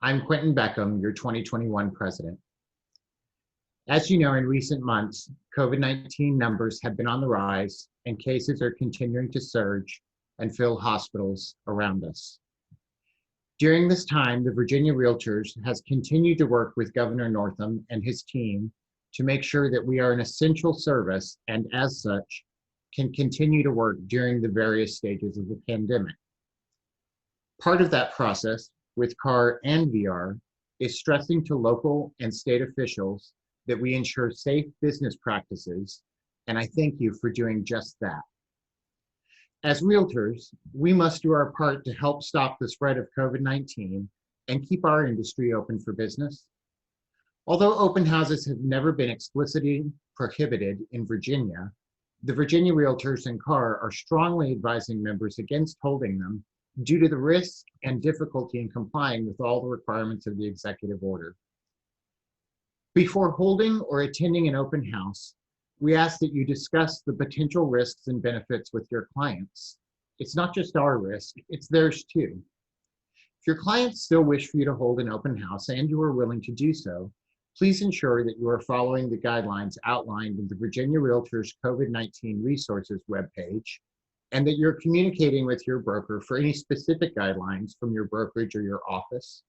I'm Quinton Beckham, your 2021 president. As you know, in recent months, COVID-19 numbers have been on the rise and cases are continuing to surge and fill hospitals around us. During this time, the Virginia Realtors has continued to work with Governor Northam and his team to make sure that we are an essential service and as such can continue to work during the various stages of the pandemic. Part of that process with CAAR and VR is stressing to local and state officials that we ensure safe business practices, and I thank you for doing just that. As realtors, we must do our part to help stop the spread of COVID-19 and keep our industry open for business. Although open houses have never been explicitly prohibited in Virginia, the Virginia Realtors and CAAR are strongly advising members against holding them due to the risk and difficulty in complying with all the requirements of the executive order. Before holding or attending an open house, we ask that you discuss the potential risks and benefits with your clients. It's not just our risk, it's theirs too. If your clients still wish for you to hold an open house and you are willing to do so, please ensure that you are following the guidelines outlined in the Virginia Realtors COVID-19 Resources webpage, and that you're communicating with your broker for any specific guidelines from your brokerage or your office.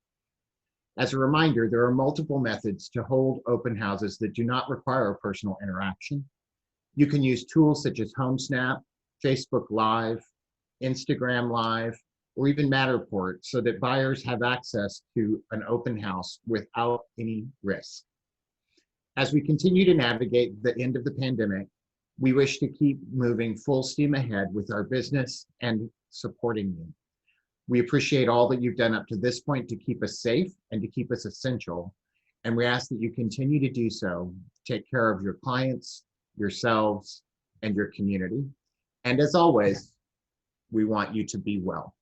As a reminder, there are multiple methods to hold open houses that do not require a personal interaction. You can use tools such as HomeSnap, Facebook Live, Instagram Live, or even Matterport so that buyers have access to an open house without any risk. As we continue to navigate the end of the pandemic, we wish to keep moving full steam ahead with our business and supporting you. We appreciate all that you've done up to this point to keep us safe and to keep us essential, and we ask that you continue to do so. Take care of your clients, yourselves, and your community. And as always, we want you to be well.